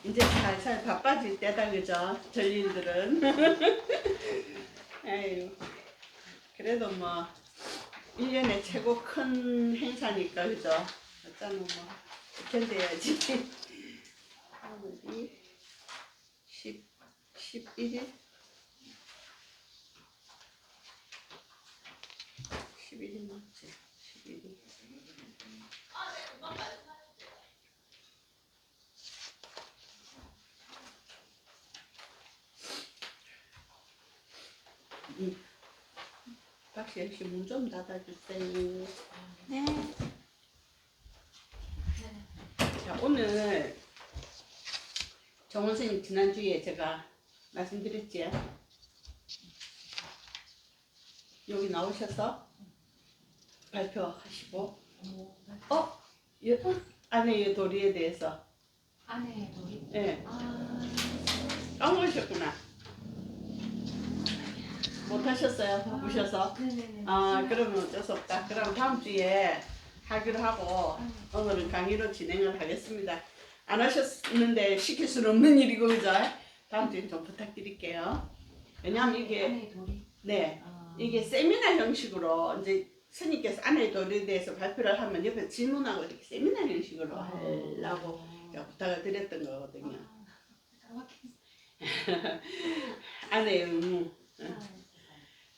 이제 살살 바빠질 때다, 그죠? 전일들은. 아유, 그래도 뭐 1년에 최고 큰 행사니까, 그죠? 어쩌면 뭐 견뎌야지. 오늘이 11일? 11일 맞지? 11일. 박시영 씨 문 좀 닫아주세요. 네. 자, 오늘 정원 선생님 지난주에 제가 말씀드렸지? 여기 나오셔서 발표하시고 아내의 도리에 대해서 아내의 도리? 예, 아, 까먹으셨구나. 못하셨어요? 바쁘셔서? 네네네. 그러면 어쩔 수 없다. 그럼 다음 주에 하기로 하고 오늘은 강의로 진행을 하겠습니다. 안 하셨는데 시킬 수는 없는 일이고, 그죠? 다음 주에 좀 부탁드릴게요. 왜냐하면 이게 아내의 도리? 네, 아, 이게 세미나 형식으로 이제 스님께서 아내의 도리에 대해서 발표를 하면 옆에 질문하고 이렇게 세미나 형식으로 하려고 제가 부탁을 드렸던 거거든요. 아내의 의무.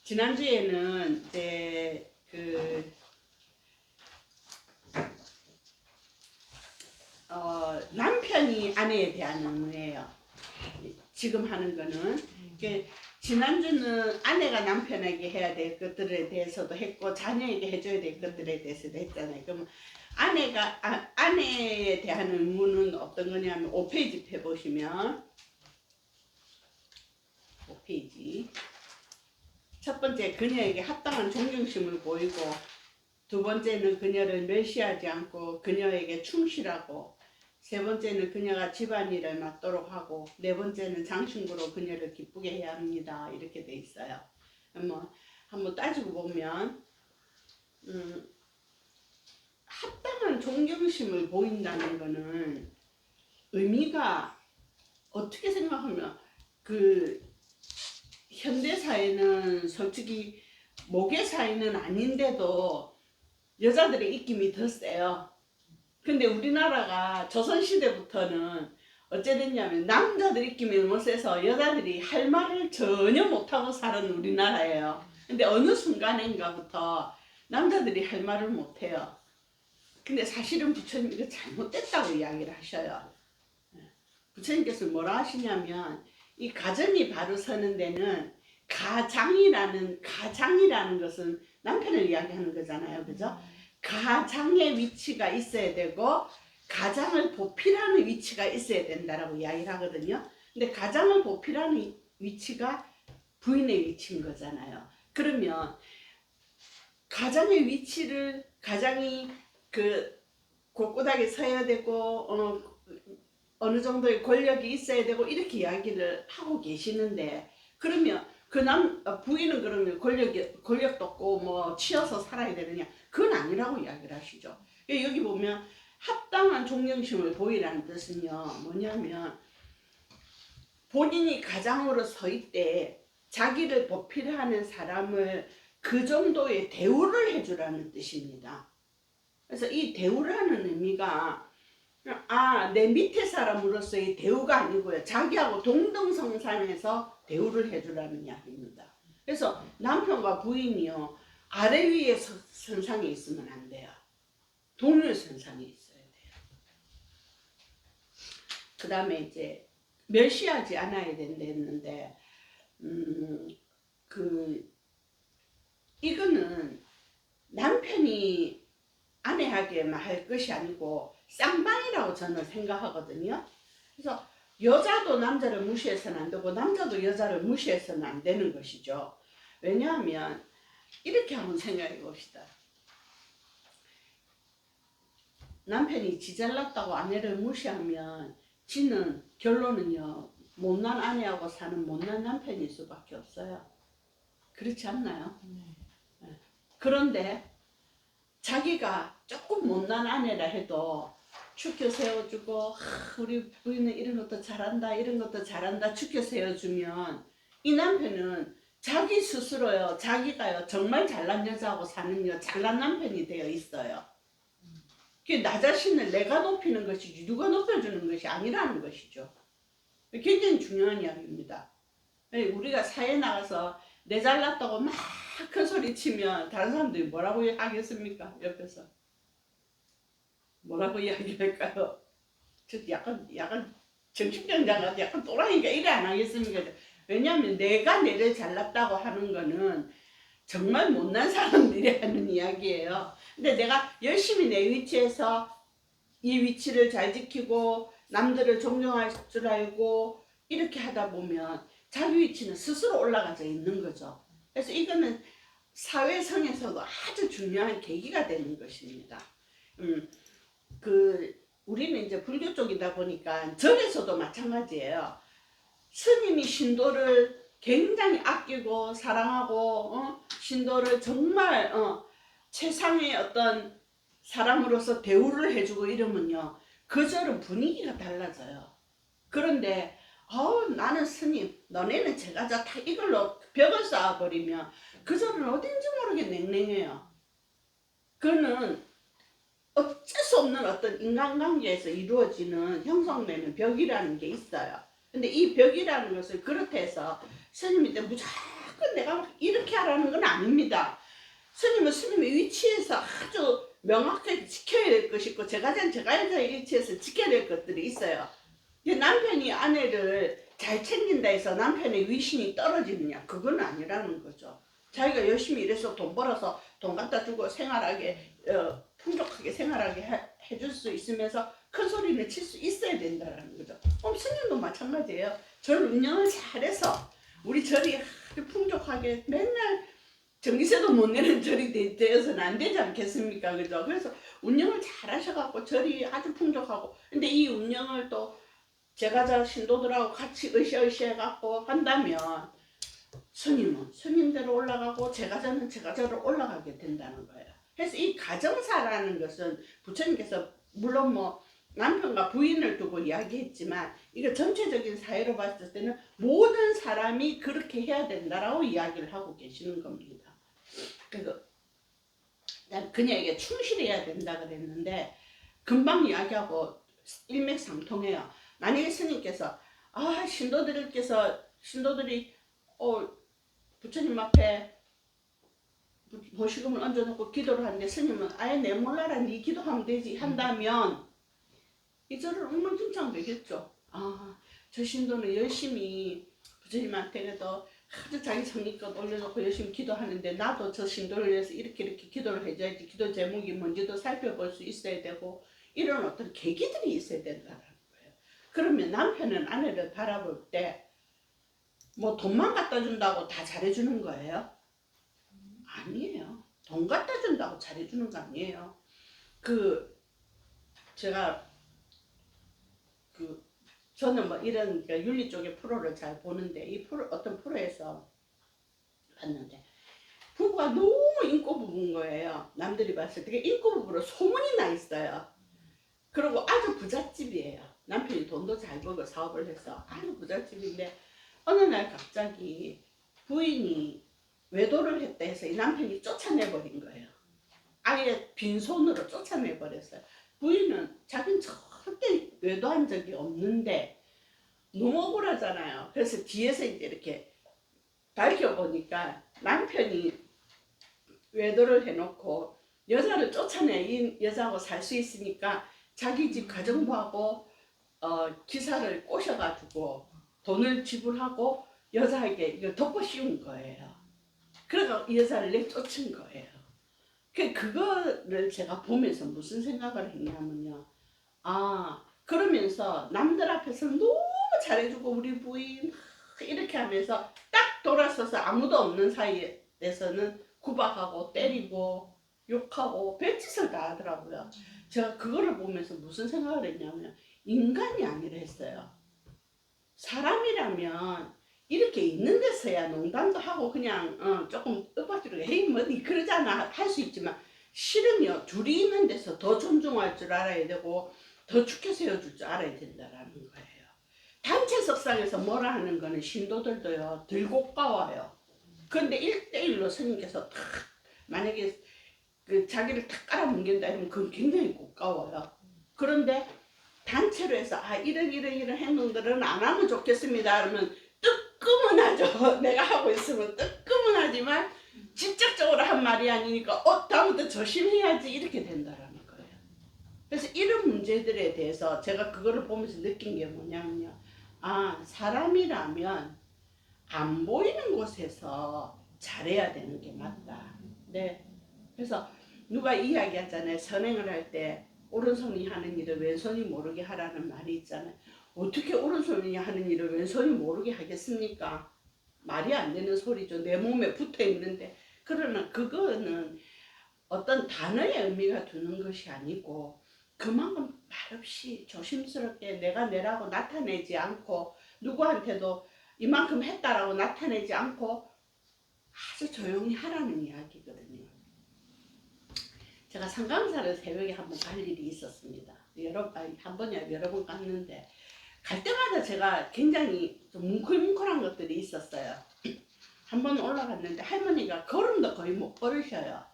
지난주에는 이제 남편이 아내에 대한 의무예요. 지금 하는 거는. 지난주는 아내가 남편에게 해야 될 것들에 대해서도 했고 자녀에게 해줘야 될 것들에 대해서도 했잖아요. 그럼 아내에 대한 의무는 어떤 거냐면 5페이지 펴보시면 5페이지 첫 번째, 그녀에게 합당한 존경심을 보이고, 두 번째는 그녀를 멸시하지 않고 그녀에게 충실하고, 세 번째는 그녀가 집안일을 맡도록 하고, 네 번째는 장신구로 그녀를 기쁘게 해야 합니다. 이렇게 돼 있어요. 한번 따지고 보면 합당한 존경심을 보인다는 거는 의미가 어떻게 생각하면 현대 사회는 솔직히 모계 사회는 아닌데도 여자들의 입김이 더 세요. 근데 우리나라가 조선시대부터는 어째 됐냐면 남자들 입김이 너무 세서 여자들이 할 말을 전혀 못하고 살은 우리나라예요. 근데 어느 순간인가부터 남자들이 할 말을 못해요. 근데 사실은 부처님 이거 잘못됐다고 이야기를 하셔요. 부처님께서 뭐라 하시냐면 이 가정이 바로 서는 데는 가장이라는 것은 남편을 이야기하는 거잖아요. 그죠? 가장의 위치가 있어야 되고 가장을 보필하는 위치가 있어야 된다라고 이야기를 하거든요. 근데 가장을 보필하는 위치가 부인의 위치인 거잖아요. 그러면 가장의 위치를 가장이 곳곳하게 서야 되고 어느 정도의 권력이 있어야 되고 이렇게 이야기를 하고 계시는데, 그러면 부인은 그러면 권력도 없고 뭐 치여서 살아야 되느냐? 그건 아니라고 이야기를 하시죠. 여기 보면 합당한 존경심을 보이라는 뜻은요, 뭐냐면 본인이 가장으로 서일 때 자기를 보필하는 사람을 그 정도의 대우를 해주라는 뜻입니다. 그래서 이 대우라는 의미가 내 밑에 사람으로서의 대우가 아니고요. 자기하고 동등성산에서 대우를 해주라는 이야기입니다. 그래서 남편과 부인이요, 아래 위에 선상에 있으면 안 돼요. 동일 선상에 있어야 돼요. 그 다음에 이제 멸시하지 않아야 된다 했는데 이거는 남편이 아내에게만 할 것이 아니고 쌍방이라고 저는 생각하거든요. 그래서 여자도 남자를 무시해서는 안 되고 남자도 여자를 무시해서는 안 되는 것이죠. 왜냐하면 이렇게 한번 생각해 봅시다. 남편이 지 잘났다고 아내를 무시하면 지는 결론은요, 못난 아내하고 사는 못난 남편일 수밖에 없어요. 그렇지 않나요? 그런데 자기가 조금 못난 아내라 해도 축켜 세워주고 우리 부인은 이런 것도 잘한다 이런 것도 잘한다 축켜 세워주면 이 남편은 자기 스스로요 자기가요 정말 잘난 여자하고 사는 잘난 남편이 되어 있어요. 그게 나 자신을 내가 높이는 것이지 누가 높여주는 것이 아니라는 것이죠. 굉장히 중요한 이야기입니다. 우리가 사회에 나가서 내 잘났다고 막 큰 소리 치면 다른 사람들이 뭐라고 하겠습니까? 옆에서 뭐라고 이야기할까요? 저 약간 정신병자가 약간 또라이니까 이래 안 하겠습니까? 왜냐하면 내가 내를 잘났다고 하는 거는 정말 못난 사람들이 하는 이야기예요. 근데 내가 열심히 내 위치에서 이 위치를 잘 지키고 남들을 존경할 줄 알고 이렇게 하다 보면 자기 위치는 스스로 올라가져 있는 거죠. 그래서 이거는 사회성에서도 아주 중요한 계기가 되는 것입니다. 우리는 이제 불교 쪽이다 보니까 절에서도 마찬가지예요. 스님이 신도를 굉장히 아끼고 사랑하고 신도를 정말 최상의 어떤 사람으로서 대우를 해주고 이러면요 그 절은 분위기가 달라져요. 그런데 나는 스님 너네는 제가 다 이걸로 벽을 쌓아버리면 그 절은 어딘지 모르게 냉랭해요. 그거는 어쩔 수 없는 어떤 인간관계에서 이루어지는 형성되는 벽이라는 게 있어요. 근데 이 벽이라는 것을 그렇대서 스님인데 무조건 내가 막 이렇게 하라는 건 아닙니다. 스님은 스님의 위치에서 아주 명확하게 지켜야 될 것이 있고 제가자의 위치에서 지켜야 될 것들이 있어요. 남편이 아내를 잘 챙긴다 해서 남편의 위신이 떨어지느냐? 그건 아니라는 거죠. 자기가 열심히 일해서 돈 벌어서 돈 갖다 주고 생활하게 풍족하게 생활하게 해줄 수 있으면서 큰 소리는 칠 수 있어야 된다는 거죠. 스님도 마찬가지예요. 절 운영을 잘해서 우리 절이 아주 풍족하게 맨날 전기세도 못 내는 절이 되어서는 안 되지 않겠습니까? 그죠? 그래서 운영을 잘 하셔갖고 절이 아주 풍족하고 근데 이 운영을 또 제가 신도들하고 같이 으쌰으쌰 해갖고 한다면 스님은 스님대로 올라가고 제가자는 제가자로 올라가게 된다는 거예요. 그래서 이 가정사라는 것은 부처님께서 물론 뭐 남편과 부인을 두고 이야기했지만 이거 전체적인 사회로 봤을 때는 모든 사람이 그렇게 해야 된다라고 이야기를 하고 계시는 겁니다. 그래서 난 그녀에게 충실해야 된다 그랬는데 금방 이야기하고 일맥상통해요. 만약에 스님께서 신도들이 부처님 앞에 보시금을 얹어놓고 기도를 하는데 스님은 아예 내 몰라라 네 기도하면 되지 한다면 이 절은 엉망진창 되겠죠. 저 신도는 열심히 부처님한테 그래도 아주 자기 성의껏 올려놓고 열심히 기도하는데 나도 저 신도를 위해서 이렇게 기도를 해줘야지 기도 제목이 뭔지도 살펴볼 수 있어야 되고 이런 어떤 계기들이 있어야 된다는 거예요. 그러면 남편은 아내를 바라볼 때 뭐 돈만 갖다 준다고 다 잘해주는 거예요? 아니에요. 돈 갖다 준다고 잘해주는 거 아니에요. 저는 뭐 이런 윤리 쪽의 프로를 잘 보는데 어떤 프로에서 봤는데 부부가 너무 인고 부부인 거예요. 남들이 봤을 때 인고 부부로 소문이 나 있어요. 그리고 아주 부잣집이에요. 남편이 돈도 잘 벌고 사업을 해서 아주 부잣집인데 어느 날 갑자기 부인이 외도를 했다 해서 이 남편이 쫓아내버린 거예요. 아예 빈손으로 쫓아내버렸어요. 부인은 자기는 절대 외도한 적이 없는데 너무 억울하잖아요. 그래서 뒤에서 이제 이렇게 밝혀보니까 남편이 외도를 해놓고 여자를 쫓아내 이 여자하고 살 수 있으니까 자기 집 가정부하고 기사를 꼬셔가지고 돈을 지불하고 여자에게 이걸 덮어 씌운 거예요. 그래서 이 여자를 내쫓은 거예요. 그거를 제가 보면서 무슨 생각을 했냐면요. 그러면서 남들 앞에서 너무 잘해주고 우리 부인 이렇게 하면서 딱 돌아서서 아무도 없는 사이에서는 구박하고 때리고 욕하고 별짓을 다 하더라고요. 제가 그거를 보면서 무슨 생각을 했냐면 인간이 아니라 했어요. 사람이라면 이렇게 있는 데서야 농담도 하고 그냥 조금 윽박지르게 헤이 뭐니 그러잖아 할 수 있지만 실은요 둘이 있는 데서 더 존중할 줄 알아야 되고 더 죽게 세워줄 줄 알아야 된다라는 거예요. 단체 석상에서 뭐라 하는 거는 신도들도요 덜 고가워요. 그런데 1대1로 스님께서 탁 만약에 그 자기를 탁 깔아뭉갠다 이러면 그건 굉장히 고가워요. 그런데 단체로 해서 이런 행동들은 안 하면 좋겠습니다 그러면 뜨끔은하죠. 내가 하고 있으면 뜨끔은하지만 직접적으로 한 말이 아니니까 다음부터 조심해야지 이렇게 된다라는 거예요. 그래서 이런 문제들에 대해서 제가 그거를 보면서 느낀 게 뭐냐면요. 사람이라면 안 보이는 곳에서 잘해야 되는 게 맞다. 네. 그래서 누가 이야기하잖아요. 선행을 할 때 오른손이 하는 일을 왼손이 모르게 하라는 말이 있잖아요. 어떻게 오른손이 하는 일을 왼손이 모르게 하겠습니까? 말이 안 되는 소리죠. 내 몸에 붙어 있는데. 그러나 그거는 어떤 단어의 의미가 두는 것이 아니고 그만큼 말없이 조심스럽게 내가 내라고 나타내지 않고 누구한테도 이만큼 했다라고 나타내지 않고 아주 조용히 하라는 이야기거든요. 제가 상강사를 새벽에 한번 갈 일이 있었습니다. 한 번이야 여러 번 갔는데 갈 때마다 제가 굉장히 좀 뭉클뭉클한 것들이 있었어요. 한 번 올라갔는데 할머니가 걸음도 거의 못 걸으셔요.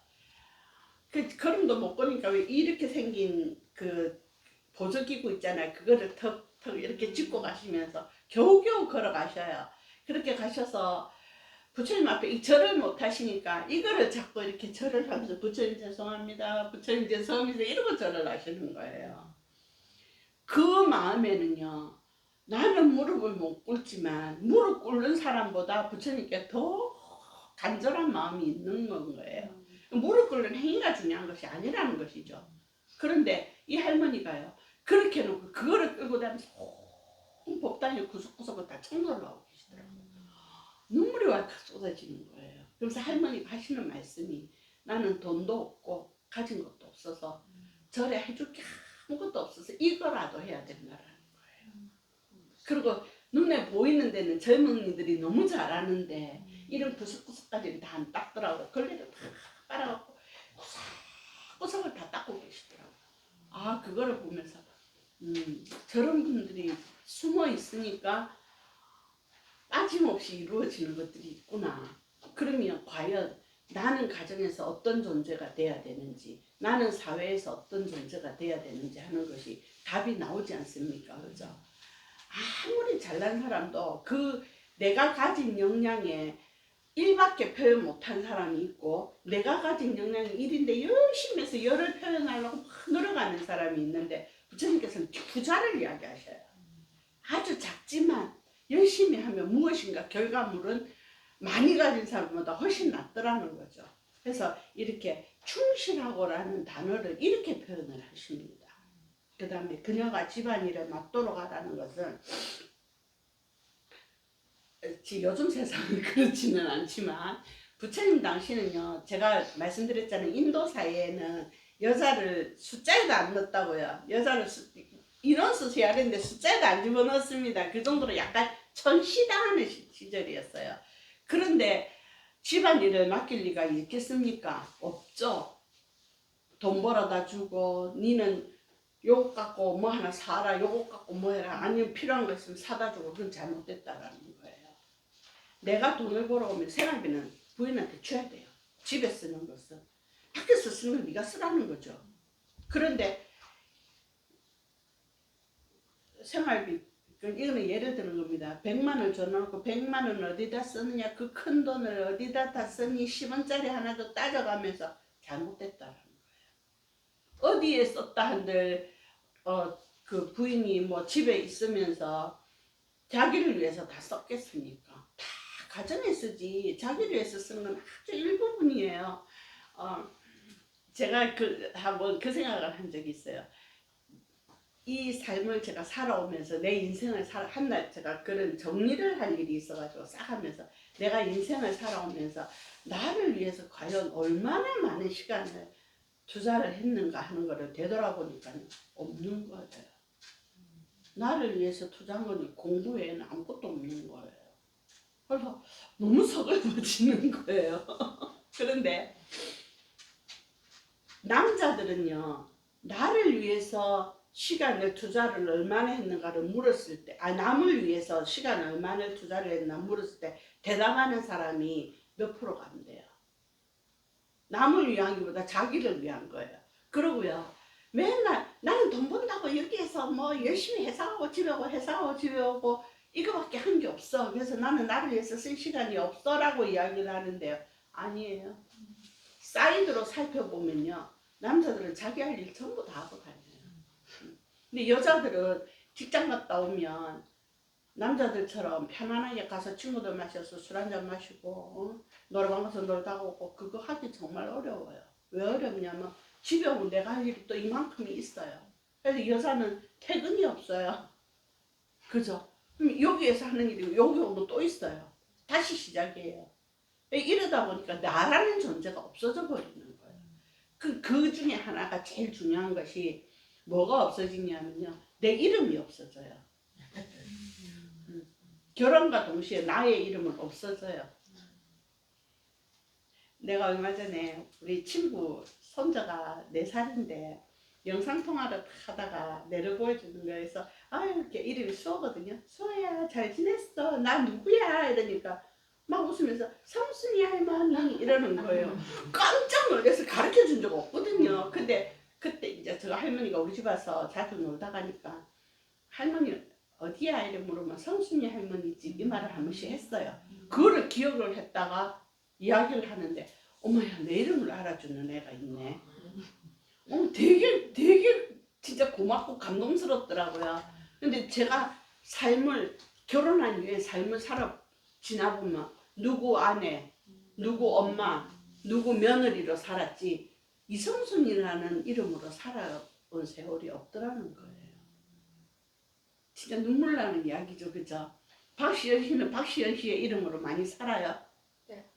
그 걸음도 못 걸으니까 왜 이렇게 생긴 그 보조기구 있잖아요. 그거를 턱턱 이렇게 짚고 가시면서 겨우겨우 걸어가셔요. 그렇게 가셔서 부처님 앞에 이 절을 못 하시니까 이거를 자꾸 이렇게 절을 하면서 부처님 죄송합니다. 부처님 죄송합니다. 이러고 절을 하시는 거예요. 그 마음에는요. 나는 무릎을 못 꿇지만 무릎 꿇는 사람보다 부처님께 더 간절한 마음이 있는 거예요. 무릎 꿇는 행위가 중요한 것이 아니라는 것이죠. 그런데 이 할머니가요. 그렇게 놓고 그거를 끌고 다니면서 온 법당에 구석구석을 다 청소를 하고 계시더라고요. 눈물이 왈칵 쏟아지는 거예요. 그래서 할머니가 하시는 말씀이 나는 돈도 없고 가진 것도 없어서 절에 해줄 게 아무것도 없어서 이거라도 해야 된다라는 거예요. 그리고 눈에 보이는 데는 젊은이들이 너무 잘하는데 이런 구석구석까지는 다 안 닦더라고요. 걸레를 다 빨아갖고 구석구석을 다 닦고 계시더라고요. 그거를 보면서 저런 분들이 숨어 있으니까 빠짐없이 이루어지는 것들이 있구나. 그러면 과연 나는 가정에서 어떤 존재가 돼야 되는지, 나는 사회에서 어떤 존재가 돼야 되는지 하는 것이 답이 나오지 않습니까? 그죠? 아무리 잘난 사람도 그 내가 가진 역량에 1밖에 표현 못한 사람이 있고 내가 가진 역량이 1인데 열심히 해서 열을 표현하려고 막 노력하는 사람이 있는데 부처님께서는 부자를 이야기하셔요. 아주 작지만 열심히 하면 무엇인가 결과물은 많이 가진 사람보다 훨씬 낫더라는 거죠. 그래서 이렇게 충실하고라는 단어를 이렇게 표현을 하십니다. 그 다음에 그녀가 집안일을 맡도록 하라는 것은 요즘 세상은 그렇지는 않지만 부처님 당시는요. 제가 말씀드렸잖아요. 인도 사회에는 여자를 숫자에도 안 넣었다고요. 여자를 인원수 세야 되는데 숫자에도 안 집어넣었습니다. 그 정도로 약간 천시당하는 시절이었어요. 그런데 집안일을 맡길 리가 있겠습니까? 없죠. 돈 벌어다 주고 니는 요것 갖고 뭐 하나 사라, 요것 갖고 뭐 해라, 아니면 필요한 거 있으면 사다 주고 그건 잘못됐다라는 거예요. 내가 돈을 벌어오면 생활비는 부인한테 줘야 돼요. 집에 쓰는 것은. 밖에서 쓰는 건 네가 쓰라는 거죠. 그런데 생활비, 이거는 예를 드는 겁니다. 100만 원 줘놓고 100만 원 어디다 쓰느냐, 그 큰 돈을 어디다 다 쓰니 10원짜리 하나도 따져가면서 잘못됐다라는 거예요. 어디에 썼다 한들 그 부인이 뭐 집에 있으면서 자기를 위해서 다 썼겠습니까? 다 가정에 쓰지 자기를 위해서 쓰는 건 아주 일부분이에요. 제가 한번 그 생각을 한 적이 있어요. 이 삶을 제가 살아오면서 내 인생을 한날 제가 그런 정리를 할 일이 있어가지고 싹 하면서 내가 인생을 살아오면서 나를 위해서 과연 얼마나 많은 시간을 투자를 했는가 하는 거를 되돌아보니까 없는 거예요. 나를 위해서 투자한 건 공부 외에는 아무것도 없는 거예요. 그래서 너무 서글퍼지는 거예요. 그런데 남자들은요, 나를 위해서 시간의 투자를 얼마나 했는가를 물었을 때, 남을 위해서 시간 얼마나 투자를 했나 물었을 때 대답하는 사람이 몇 프로가 안 돼요. 남을 위한 게보다 자기를 위한 거예요. 그러고요. 맨날 나는 돈 번다고 여기에서 뭐 열심히 회사하고 집에 오고 회사하고 집에 오고 이거밖에 한 게 없어. 그래서 나는 나를 위해서 쓸 시간이 없어라고 이야기를 하는데요. 아니에요. 사이드로 살펴보면요. 남자들은 자기 할 일 전부 다 하고 다녀요. 근데 여자들은 직장 갔다 오면 남자들처럼 편안하게 가서 친구들 마셔서 술 한잔 마시고 노래방 가서 놀다 오고 그거 하기 정말 어려워요. 왜 어렵냐면 집에 오면 내가 할 일이 또 이만큼이 있어요. 그래서 여자는 퇴근이 없어요. 그죠? 그럼 여기에서 하는 일이 여기 오면 또 있어요. 다시 시작이에요. 이러다 보니까 나라는 존재가 없어져 버리는 거예요. 그 중에 하나가 제일 중요한 것이 뭐가 없어지냐면요. 내 이름이 없어져요. 결혼과 동시에 나의 이름은 없어져요. 내가 얼마 전에 우리 친구 손자가 4살인데 영상통화를 하다가 내려 보여주는 거에서 이렇게 이름이 수호거든요. 수호야 잘 지냈어? 나 누구야? 이러니까 막 웃으면서 성순이 할머니 이러는 거예요. 깜짝 놀라서 가르쳐 준 적 없거든요. 근데 그때 이제 저 할머니가 우리 집 와서 자주 놀다 가니까 할머니 어디야? 이래 물으면 성순이 할머니지 이 말을 한 번씩 했어요. 그거를 기억을 했다가 이야기를 하는데 어머야 내 이름을 알아주는 애가 있네. 되게 진짜 고맙고 감동스럽더라고요. 근데 제가 결혼한 이후에 삶을 지나보면 누구 아내, 누구 엄마, 누구 며느리로 살았지 이성순이라는 이름으로 살아온 세월이 없더라는 거예요. 진짜 눈물 나는 이야기죠, 그죠? 박시연 씨는 박시연 씨의 이름으로 많이 살아요? 네.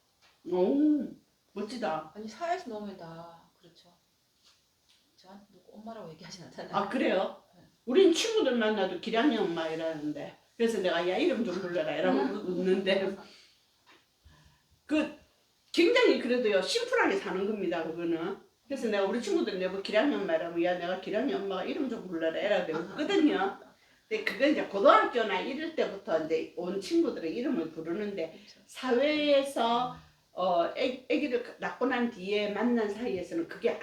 오, 멋지다. 아니 사회에서 놓으면 다 그렇죠. 저한테 누구 엄마라고 얘기하진 않잖아요. 아, 그래요? 우린 친구들 만나도 기량이 엄마 이러는데 그래서 내가 야 이름 좀 불러라 이러고 웃는데 굉장히 그래도요 심플하게 사는 겁니다 그거는. 그래서 내가 우리 친구들 내가 기량이 엄마 이러면 야 내가 기량이 엄마가 이름 좀 불러라 이러고 웃거든요. 근데 그건 이제 고등학교나 이럴 때부터 이제 온 친구들의 이름을 부르는데 사회에서 아기를 낳고 난 뒤에 만난 사이에서는 그게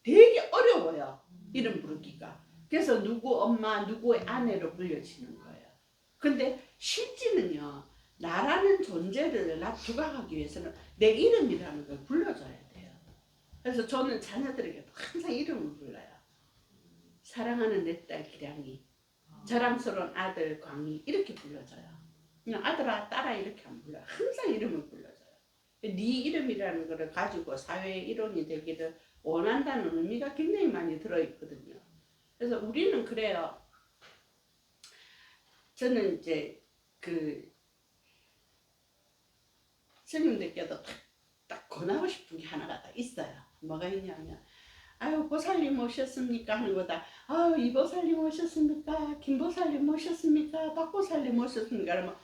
되게 어려워요. 이름 부르기가. 그래서 누구 엄마, 누구의 아내로 불려지는 거예요. 근데 실제는요. 나라는 존재를 두각하기 위해서는 내 이름이라는 걸 불러줘야 돼요. 그래서 저는 자녀들에게도 항상 이름을 불러요. 사랑하는 내 딸 기량이, 자랑스러운 아들 광희 이렇게 불러줘요. 그냥 아들아 딸아 이렇게 안 불러요. 항상 이름을 불러줘요. 네 이름이라는 것을 가지고 사회의 일원이 되기를 원한다는 의미가 굉장히 많이 들어있거든요. 그래서 우리는 그래요. 저는 이제 스님들께도 딱 권하고 싶은 게 하나가 딱 있어요. 뭐가 있냐면 아유 보살님 오셨습니까 하는 거다. 아유 이보살님 오셨습니까? 김보살님 오셨습니까? 박보살님 오셨습니까? 그러면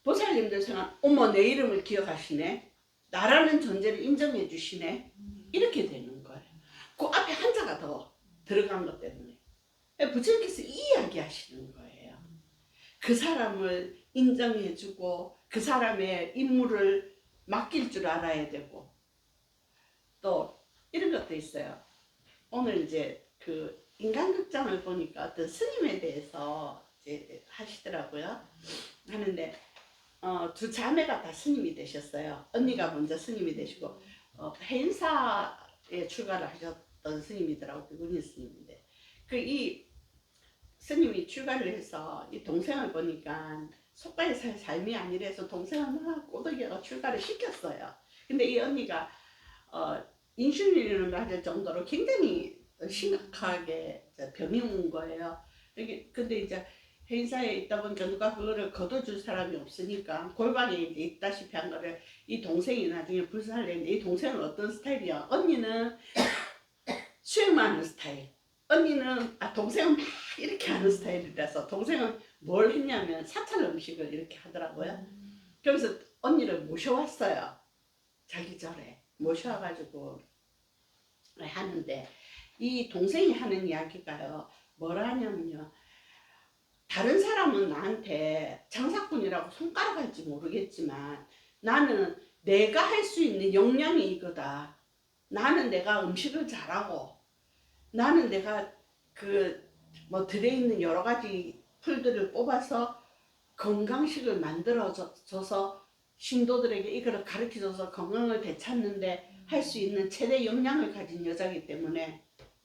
보살님들 생각 어머 내 이름을 기억하시네. 나라는 존재를 인정해 주시네. 이렇게 되는 거예요. 그 앞에 한자가 더 들어간 것 때문에 부처님께서 이 이야기 하시는 거예요. 그 사람을 인정해 주고 그 사람의 임무를 맡길 줄 알아야 되고 또 이런 것도 있어요. 오늘 이제 인간극장을 보니까 어떤 스님에 대해서 이제 하시더라고요. 하는데 두 자매가 다 스님이 되셨어요. 언니가 먼저 스님이 되시고 해인사에 출가를 하셨던 스님이더라고요. 그분이 스님인데 이 스님이 출가를 해서 이 동생을 보니까 속가에 살 삶이 아니라서 동생을 막 꼬드겨서 출가를 시켰어요. 근데 이 언니가 인슐린을 맞을 정도로 굉장히 심각하게 병이 온 거예요. 근데 이제 회사에 있다 보니까 누가 그거를 걷어줄 사람이 없으니까 골방에 이제 있다시피 한 거를 이 동생이 나중에 불사를 했는데 이 동생은 어떤 스타일이야? 언니는 수행만 하는 스타일. 언니는 동생은 막 이렇게 하는 스타일이라서 동생은 뭘 했냐면 사찰 음식을 이렇게 하더라고요. 그래서 언니를 모셔왔어요. 자기 절에 모셔와가지고 하는데 이 동생이 하는 이야기가요. 뭐라 하냐면요. 다른 사람은 나한테 장사꾼이라고 손가락할지 모르겠지만 나는 내가 할 수 있는 역량이 이거다. 나는 내가 음식을 잘하고 나는 내가 그 뭐 들어있는 여러 가지 풀들을 뽑아서 건강식을 만들어줘서 신도들에게 이거를 가르쳐줘서 건강을 되찾는데 할 수 있는 최대 역량을 가진 여자이기 때문에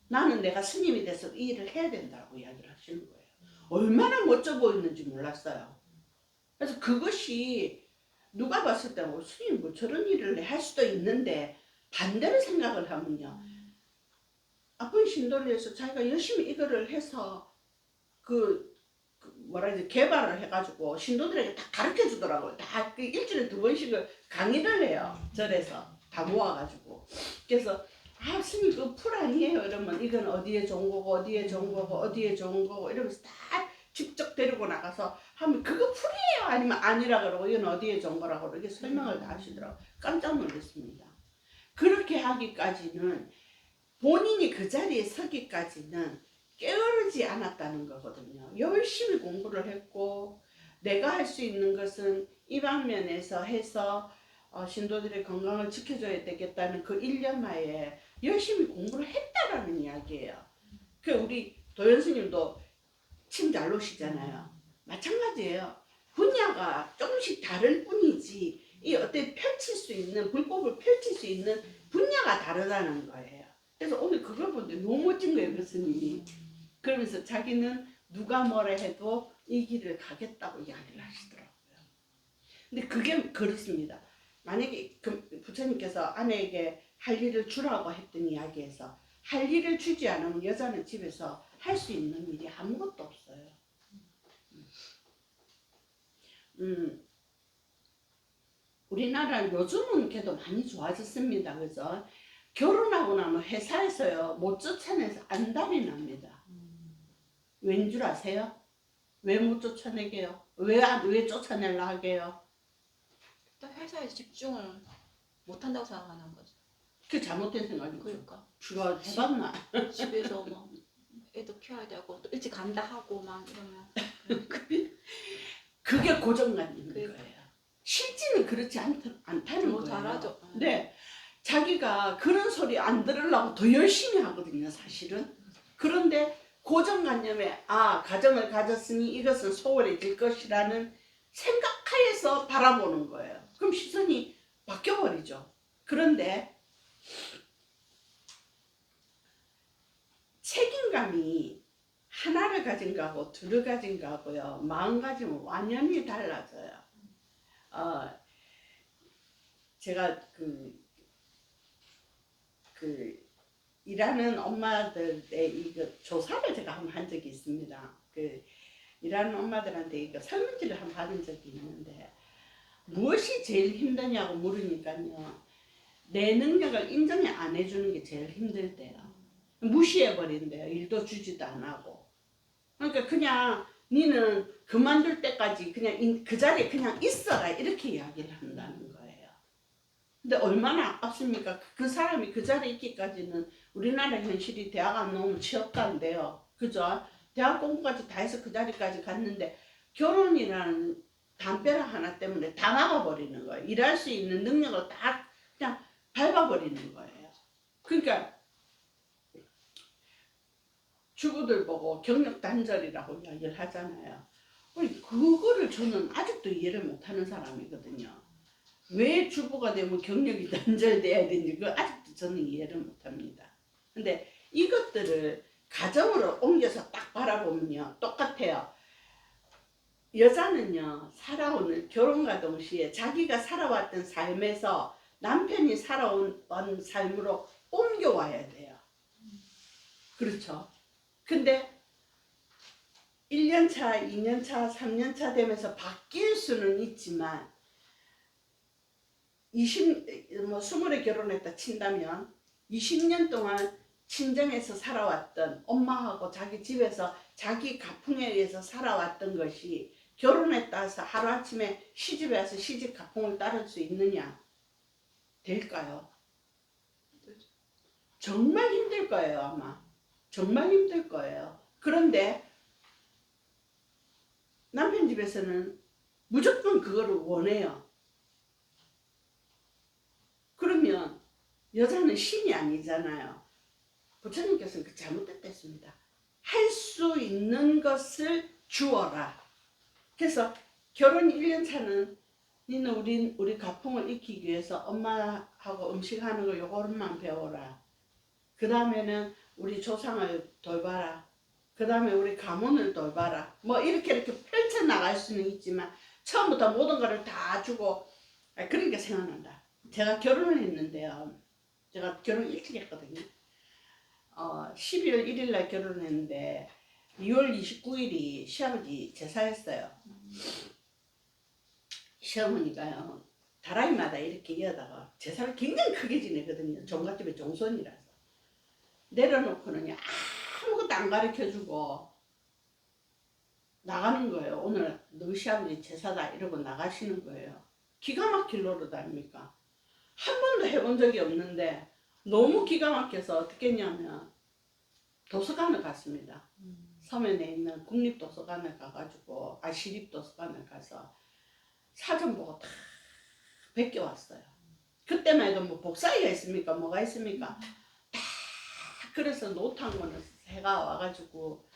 나는 내가 스님이 돼서 이 일을 해야 된다고 이야기를 하시는 거예요. 얼마나 멋져 보이는지 몰랐어요. 그래서 그것이 누가 봤을 때 스님 뭐 저런 일을 할 수도 있는데 반대로 생각을 하면요. 아픈 신도를 위해서 자기가 열심히 이거를 해서 뭐라 해야 지 개발을 해가지고 신도들에게 다 가르쳐 주더라고요. 다 일주일에 2번씩을 강의를 해요. 절에서 다 모아가지고. 그래서 스님 그 풀 아니에요? 이러면 이건 어디에 좋은 거고 어디에 좋은 거고 어디에 좋은 거고 이러면서 다 직접 데리고 나가서 하면 그거 풀이에요? 아니면 아니라 그러고 이건 어디에 좋은 거라고 이렇게 설명을 다 하시더라고요. 깜짝 놀랐습니다. 그렇게 하기까지는 본인이 그 자리에 서기까지는 게으르지 않았다는 거거든요. 열심히 공부를 했고 내가 할 수 있는 것은 이 방면에서 해서 신도들의 건강을 지켜줘야 되겠다는 그 일념하에 열심히 공부를 했다라는 이야기예요. 그 우리 도연 스님도 침 잘 놓으시잖아요. 마찬가지예요. 분야가 조금씩 다를 뿐이지 이 어때 펼칠 수 있는 불법을 펼칠 수 있는 분야가 다르다는 거예요. 그래서 오늘 그걸 보는데 너무 멋진 거예요, 그 스님이. 그러면서 자기는 누가 뭐라 해도 이 길을 가겠다고 이야기를 하시더라고요. 근데 그게 그렇습니다. 만약에 부처님께서 아내에게 할 일을 주라고 했던 이야기에서 할 일을 주지 않으면 여자는 집에서 할 수 있는 일이 아무것도 없어요. 우리나라 요즘은 그래도 많이 좋아졌습니다. 그죠? 결혼하고 나면 회사에서요 못 쫓아내서 안달이 납니다. 왠 줄 아세요? 왜 못 쫓아내게요? 왜 쫓아내려 하게요? 일단 회사에 집중을 못한다고 생각하는 거죠. 그게 잘못된 생각이죠. 그러니까 주가 해봤나? 집에서 뭐 애도 키워야 되고 또 일찍 간다 하고 막 이러면 그게 고정관념인 그러니까. 거예요. 실제는 그렇지 않다는 뭐 거예요. 잘하죠. 네, 자기가 그런 소리 안 들으려고 더 열심히 하거든요, 사실은. 그런데 고정관념에 가정을 가졌으니 이것은 소홀해질 것이라는 생각하에서 바라보는 거예요. 그럼 시선이 바뀌어버리죠. 그런데 책임감이 하나를 가진 거하고 둘을 가진 거하고요, 마음가짐은 완전히 달라져요. 제가 일하는 엄마들의 이거 조사를 제가 한번 한 적이 있습니다. 일하는 엄마들한테 이거 설문지를 한번 받은 적이 있는데 무엇이 제일 힘드냐고 물으니까요, 내 능력을 인정이 안 해주는 게 제일 힘들대요. 무시해버린대요. 일도 주지도 안 하고. 그러니까 그냥 니는 그만둘 때까지 그냥 그 자리에 그냥 있어라 이렇게 이야기를 한다는 거예요. 근데 얼마나 아깝습니까? 그 사람이 그 자리에 있기까지는 우리나라 현실이 대학 안 나오면 취업단데요. 그죠? 대학 공부까지 다 해서 그 자리까지 갔는데 결혼이라는 담벼락 하나 때문에 다 막아버리는 거예요. 일할 수 있는 능력을 다 그냥 밟아버리는 거예요. 그러니까 주부들 보고 경력 단절이라고 이야기를 하잖아요. 그거를 저는 아직도 이해를 못하는 사람이거든요. 왜 주부가 되면 경력이 단절돼야 되는지 그걸 아직도 저는 이해를 못합니다. 근데 이것들을 가정으로 옮겨서 딱 바라보면요 똑같아요. 여자는요 살아오는 결혼과 동시에 자기가 살아왔던 삶에서 남편이 살아온 삶으로 옮겨와야 돼요. 그렇죠? 근데 1년차, 2년차, 3년차 되면서 바뀔 수는 있지만 20에 결혼했다 친다면 20년 동안 친정에서 살아왔던 엄마하고 자기 집에서 자기 가풍에 의해서 살아왔던 것이 결혼했다 해서 하루아침에 시집에 와서 시집 가풍을 따를 수 있느냐? 될까요? 정말 힘들 거예요 아마. 정말 힘들 거예요. 그런데 남편 집에서는 무조건 그거를 원해요. 그러면 여자는 신이 아니잖아요. 부처님께서는 그 잘못됐다 했습니다. 할 수 있는 것을 주어라. 그래서 결혼 1년 차는 니는 우리 가풍을 익히기 위해서 엄마하고 음식하는 거 요거만 배워라. 그 다음에는 우리 조상을 돌봐라. 그 다음에 우리 가문을 돌봐라. 뭐 이렇게 펼쳐나갈 수는 있지만 처음부터 모든 거를 다 주고 그러니까 생각난다. 제가 결혼을 했는데요. 제가 결혼 일찍 했거든요. 12월 1일 날 결혼을 했는데 2월 29일이 시아버지 제사였어요. 시어머니가요. 다라이마다 이렇게 이어다가 제사를 굉장히 크게 지내거든요. 종갓집의 종손이라서. 내려놓고는 아무것도 안 가르쳐주고 나가는 거예요. 오늘 너희 시아버지 제사다 이러고 나가시는 거예요. 기가 막힐 노릇 아닙니까? 한 번도 해본 적이 없는데 너무 기가 막혀서 어떻게 했냐면 도서관을 갔습니다. 서면에 있는 국립도서관을 가가지고 시립도서관을 가서 사전 보고 다 베껴왔어요. 그때만 해도 뭐 복사기가 있습니까? 뭐가 있습니까? 다 그래서 노트한 거는 해가 와가지고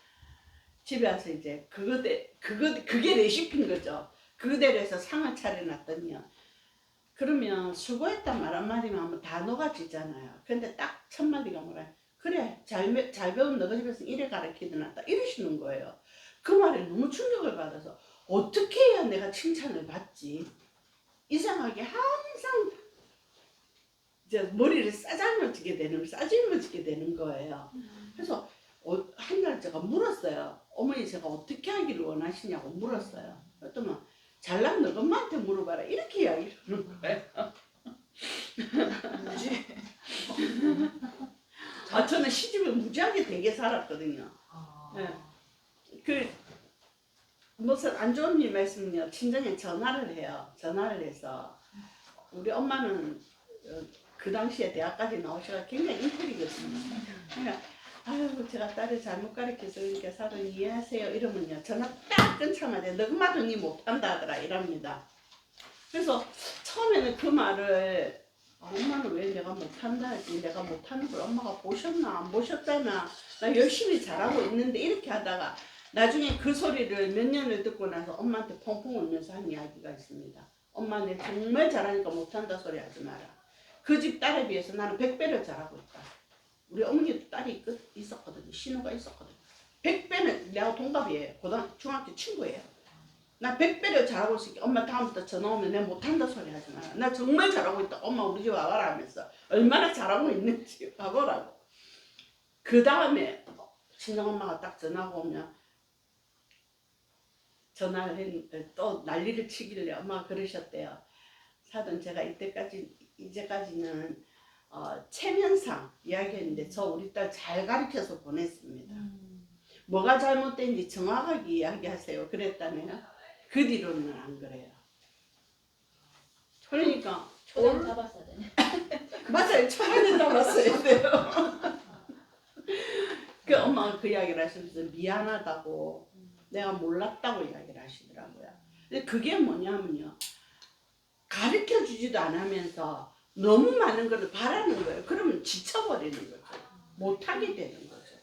집에 와서 이제 그게 레시피인 거죠. 그대로 해서 상을 차려놨더니요. 그러면 수고했단 말 한마디만 하면 다 녹아지잖아요. 근데 딱 첫 마디가 뭐라 그래 잘 배운 너희 집에서 이래 가르치더나 딱 이러시는 거예요. 그 말에 너무 충격을 받아서 어떻게 해야 내가 칭찬을 받지? 이상하게 항상 이제 머리를 싸질러지게 되는 거예요. 그래서 한 날 제가 물었어요. 어머니 제가 어떻게 하기를 원하시냐고 물었어요. 그랬더니 잘난 너 엄마한테 물어봐라 이렇게 이야기를 하는 거예요. 뭐지? 저는 시집을 무지하게 되게 살았거든요. 네. 그 무슨 안 좋은 일 말씀은요. 친정에 전화를 해요. 전화를 해서 우리 엄마는 그 당시에 대학까지 나오셔서 굉장히 인텔리거든요. 그러니까 아유 제가 딸을 잘못 가르쳐서 그러니까 사돈 이해하세요 이러면요. 전화 딱 끊자마자 너 엄마도 니 못한다 하더라 이랍니다. 그래서 처음에는 그 말을 엄마는 왜 내가 못한다 하지? 내가 못하는 걸 엄마가 보셨나 안 보셨다나 나 열심히 잘하고 있는데 이렇게 하다가 나중에 그 소리를 몇 년을 듣고 나서 엄마한테 펑펑 울면서 한 이야기가 있습니다. 엄마 내 정말 잘하니까 못한다 소리 하지 마라. 그 집 딸에 비해서 나는 100배를 잘하고 있다. 우리 어머니도 딸이 있었거든요. 신우가 있었거든요. 100배는 내가 동갑이에요. 중학교 친구예요. 나 100배를 잘하고 있으니까 엄마 다음부터 전화 오면 내가 못한다 소리 하지 마라. 나 정말 잘하고 있다. 엄마 우리 집 와봐라 하면서 얼마나 잘하고 있는지 와보라고. 그 다음에 친정엄마가 딱 전화가 오면 전화를 했는데 또 난리를 치길래 엄마가 그러셨대요. 사돈 제가 이제까지는 체면상 이야기했는데 저 우리 딸 잘 가르쳐서 보냈습니다. 뭐가 잘못된지 정확하게 이야기하세요. 그랬다네요. 그 뒤로는 안 그래요. 그러니까 초장 잡았어야 되네. 맞아요. 초반에 담았어야 돼요. 그 엄마가 그 이야기를 하시면서 미안하다고 내가 몰랐다고 이야기를 하시더라고요. 근데 그게 뭐냐면요. 가르쳐 주지도 않으면서 너무 많은 걸 바라는 거예요. 그러면 지쳐버리는 거죠. 못하게 되는 거죠.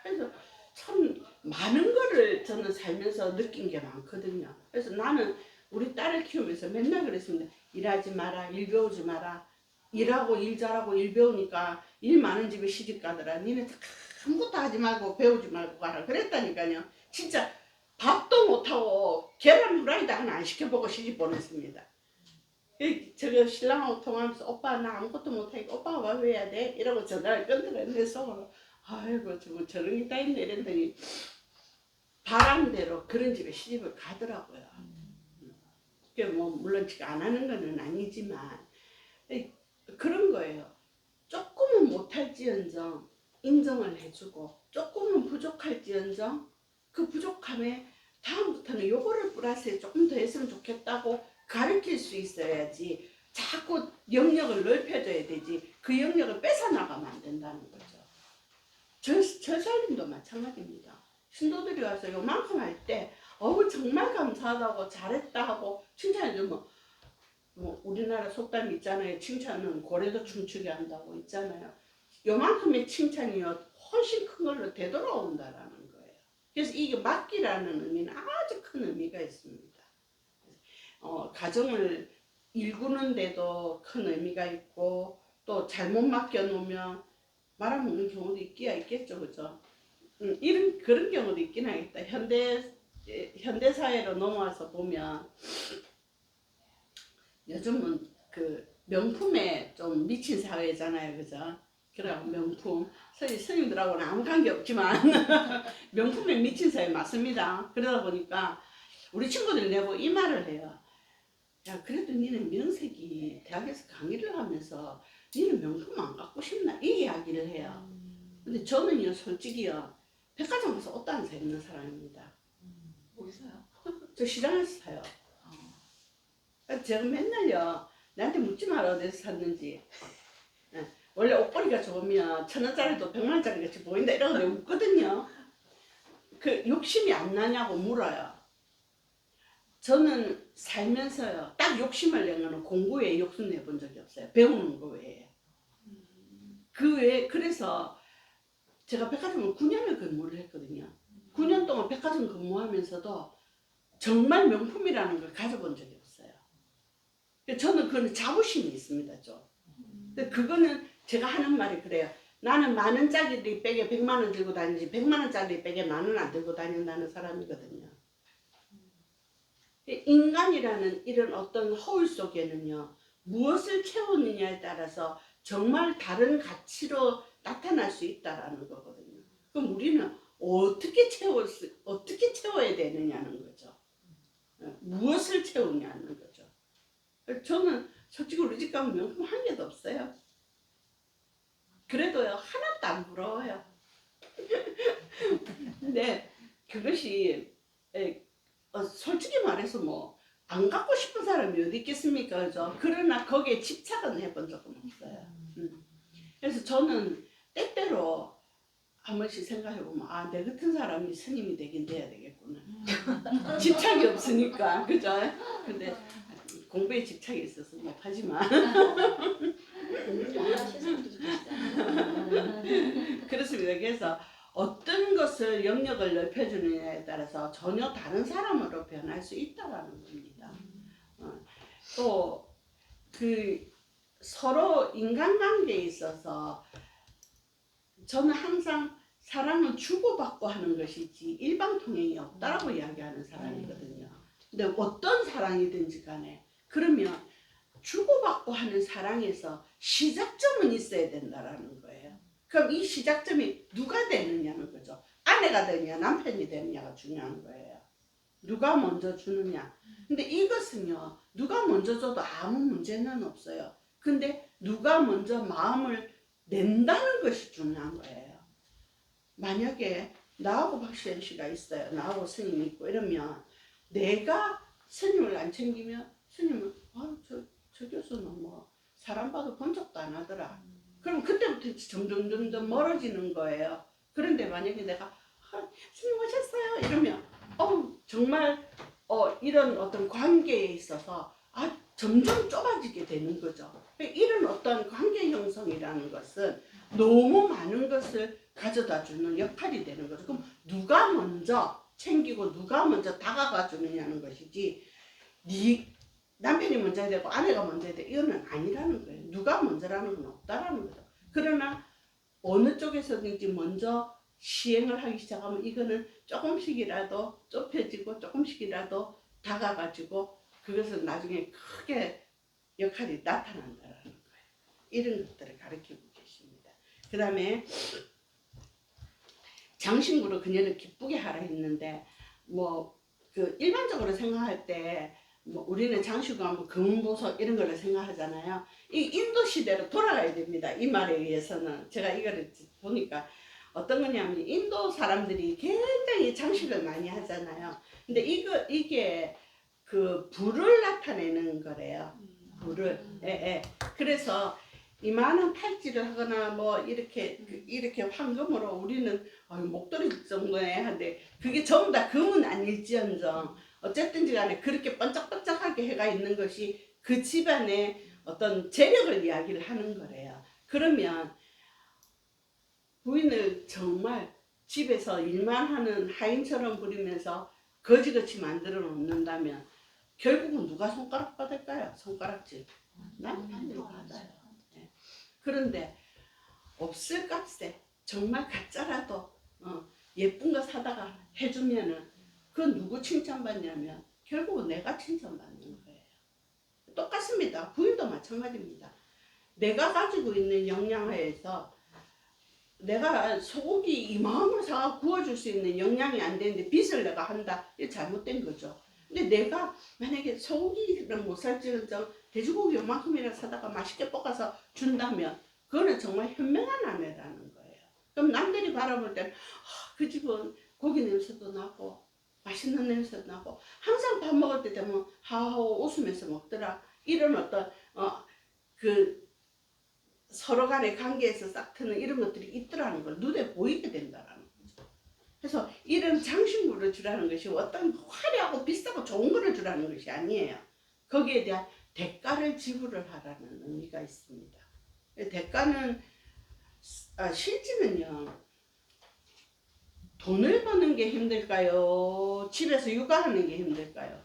그래서 참 많은 거를 저는 살면서 느낀 게 많거든요. 그래서 나는 우리 딸을 키우면서 맨날 그랬습니다. 일하지 마라, 일 배우지 마라. 일하고 일 잘하고 일 배우니까 일 많은 집에 시집 가더라. 니네 아무것도 하지 말고 배우지 말고 가라. 그랬다니까요. 진짜 밥도 못하고 계란 후라이도 하나 안 시켜보고 시집 보냈습니다. 저거 신랑하고 통화하면서 오빠 나 아무것도 못하니까 오빠가 왜 해야 돼? 이러고 전화를 끊더랬는데 속으로 아이고 저런 게 다 있네 이랬더니 바람대로 그런 집에 시집을 가더라고요. 그게 뭐 물론 지금 안 하는 거는 아니지만 그런 거예요. 조금은 못할지언정 인정을 해주고 조금은 부족할지언정 그 부족함에 다음부터는 요거를 플러스에 조금 더 했으면 좋겠다고 가르칠 수 있어야지 자꾸 영역을 넓혀줘야 되지 그 영역을 뺏어나가면 안 된다는 거죠. 저 살림도 마찬가지입니다. 신도들이 와서 요만큼 할 때 어우 정말 감사하다고 잘했다 하고 칭찬해주면 뭐 우리나라 속담 있잖아요. 칭찬은 고래도 춤추게 한다고 있잖아요. 요만큼의 칭찬이요 훨씬 큰 걸로 되돌아온다라는 거예요. 그래서 이게 맡기라는 의미는 아주 큰 의미가 있습니다. 가정을 일구는데도 큰 의미가 있고 또 잘못 맡겨놓으면 말아먹는 경우도 있겠죠, 그죠? 이런 그런 경우도 있긴 하겠다. 현대 사회로 넘어와서 보면 요즘은 그 명품에 좀 미친 사회잖아요, 그죠? 그래고 명품 스님들하고는 아무 관계 없지만 명품에 미친 사회 맞습니다. 그러다 보니까 우리 친구들 내고 이 말을 해요. 야, 그래도 니는 명색이 대학에서 강의를 하면서 니는 명품 안 갖고 싶나? 이 이야기를 해요. 근데 저는요, 솔직히요, 백화점 가서 옷도 안 사 입는 사람입니다. 어디서요? 저 시장에서 사요. 제가 맨날요, 나한테 묻지 마라 어디서 샀는지. 원래 옷걸이가 좋으면 1,000원짜리도 100만원짜리 같이 보인다 이러고 내가 웃거든요. 그 욕심이 안 나냐고 물어요. 저는 살면서요, 딱 욕심을 낸 거는 공부에 욕심 내본 적이 없어요. 배우는 거 외에. 그 외에, 그래서 제가 백화점을 9년을 근무를 했거든요. 9년 동안 백화점 근무하면서도 정말 명품이라는 걸 가져본 적이 없어요. 저는 그건 자부심이 있습니다, 좀. 근데 그거는 제가 하는 말이 그래요. 나는 10,000원짜리 백에 100만원 들고 다니지 100만원짜리 백에 10,000원 안 들고 다닌다는 사람이거든요. 인간이라는 이런 어떤 허울 속에는요, 무엇을 채우느냐에 따라서 정말 다른 가치로 나타날 수 있다라는 거거든요. 그럼 우리는 어떻게 채워야 되느냐는 거죠. 무엇을 채우냐는 거죠. 저는 솔직히 우리 집 가면 명품 한 개도 없어요. 그래도요, 하나도 안 부러워요. 근데 그것이 솔직히 말해서 뭐 안 갖고 싶은 사람이 어디 있겠습니까, 그죠? 그러나 거기에 집착은 해본 적은 없어요. 그래서 저는 때때로 한 번씩 생각해보면 아, 내 같은 사람이 스님이 되긴 돼야 되겠구나. 집착이 없으니까, 그죠? 근데 공부에 집착이 있어서 못하지만 그렇습니다. 그래서 어떤 것을 영역을 넓혀주느냐에 따라서 전혀 다른 사람으로 변할 수 있다라는 겁니다. 또 그 서로 인간관계에 있어서 저는 항상 사랑은 주고받고 하는 것이지 일방통행이 없다라고 이야기하는 사람이거든요. 근데 어떤 사랑이든지 간에 그러면 주고받고 하는 사랑에서 시작점은 있어야 된다라는 거예요. 그럼 이 시작점이 누가 되느냐는 거죠. 아내가 되느냐 남편이 되느냐가 중요한 거예요. 누가 먼저 주느냐. 근데 이것은요, 누가 먼저 줘도 아무 문제는 없어요. 근데 누가 먼저 마음을 낸다는 것이 중요한 거예요. 만약에 나하고 박시현 씨가 있어요. 나하고 스님이 있고 이러면 내가 스님을 안 챙기면 스님은 저 교수는 뭐 사람 봐도 본 적도 안 하더라. 그럼 그때부터 점점 멀어지는 거예요. 그런데 만약에 내가 스님 오셨어요 이러면 정말 이런 어떤 관계에 있어서 점점 좁아지게 되는 거죠. 이런 어떤 관계 형성이라는 것은 너무 많은 것을 가져다 주는 역할이 되는 거죠. 그럼 누가 먼저 챙기고 누가 먼저 다가가 주느냐는 것이지 남편이 먼저 해야 되고 아내가 먼저 해야 돼 이거는 아니라는 거예요. 누가 먼저라는 건 없다라는 거죠. 그러나 어느 쪽에서든지 먼저 시행을 하기 시작하면 이거는 조금씩이라도 좁혀지고 조금씩이라도 다가가지고 그것은 나중에 크게 역할이 나타난다는 거예요. 이런 것들을 가르치고 계십니다. 그 다음에 장신구로 그녀를 기쁘게 하라 했는데 그 일반적으로 생각할 때 우리는 장신구 하면 금보석 이런 걸 생각하잖아요. 이 인도 시대로 돌아가야 됩니다. 이 말에 의해서는 제가 이거를 보니까 어떤 거냐면 인도 사람들이 굉장히 장식을 많이 하잖아요. 근데 이게 그 불을 나타내는 거래요. 불을. 그래서 이만한 팔찌를 하거나 뭐 이렇게 황금으로 우리는 목도리 정도에 한데 그게 전부 다 금은 아닐지언정 어쨌든지 간에 그렇게 번쩍번쩍하게 해가 있는 것이 그 집안의 어떤 재력을 이야기를 하는 거래요. 그러면 부인을 정말 집에서 일만 하는 하인처럼 부리면서 거지같이 만들어 놓는다면 결국은 누가 손가락 받을까요? 손가락질. 남편이 받아요. 네. 그런데 없을 값에 정말 가짜라도 예쁜 거 사다가 해주면은 그건 누구 칭찬받냐면 결국은 내가 칭찬받는 거예요. 똑같습니다. 부인도 마찬가지입니다. 내가 가지고 있는 역량하에서 내가 소고기 이만한 걸 사가 구워줄 수 있는 역량이 안 되는데 빚을 내가 한다. 이게 잘못된 거죠. 근데 내가 만약에 소고기를 못 살지언정 돼지고기 요만큼이나 사다가 맛있게 볶아서 준다면 그거는 정말 현명한 아내라는 거예요. 그럼 남들이 바라볼 때는 그 집은 고기 냄새도 나고 맛있는 냄새도 나고 항상 밥 먹을 때 되면 하하호 웃으면서 먹더라. 이런 어떤 그 서로 간의 관계에서 싹트는 이런 것들이 있더라는 걸 눈에 보이게 된다라는 거죠. 그래서 이런 장신구를 주라는 것이 어떤 화려하고 비싸고 좋은 거를 주라는 것이 아니에요. 거기에 대한 대가를 지불을 하라는 의미가 있습니다. 대가는 실제는요. 돈을 버는 게 힘들까요? 집에서 육아하는 게 힘들까요?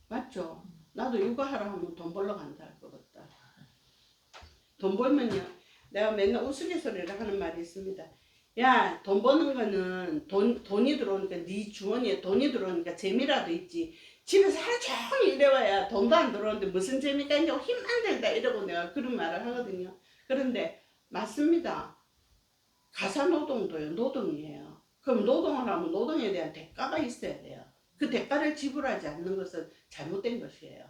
맞죠? 나도 육아하러 하면 돈 벌러 간다 할 것 같다. 돈 벌면요. 내가 맨날 우스갯소리를 하는 말이 있습니다. 야, 돈 버는 거는 돈이 들어오니까 네 주머니에 돈이 들어오니까 재미라도 있지. 집에서 하루 종일 일해와야 돈도 안 들어오는데 무슨 재미가 있냐고 힘 안 들다 이러고 내가 그런 말을 하거든요. 그런데 맞습니다. 가사노동도요. 노동이에요. 그럼 노동을 하면 노동에 대한 대가가 있어야 돼요. 그 대가를 지불하지 않는 것은 잘못된 것이에요.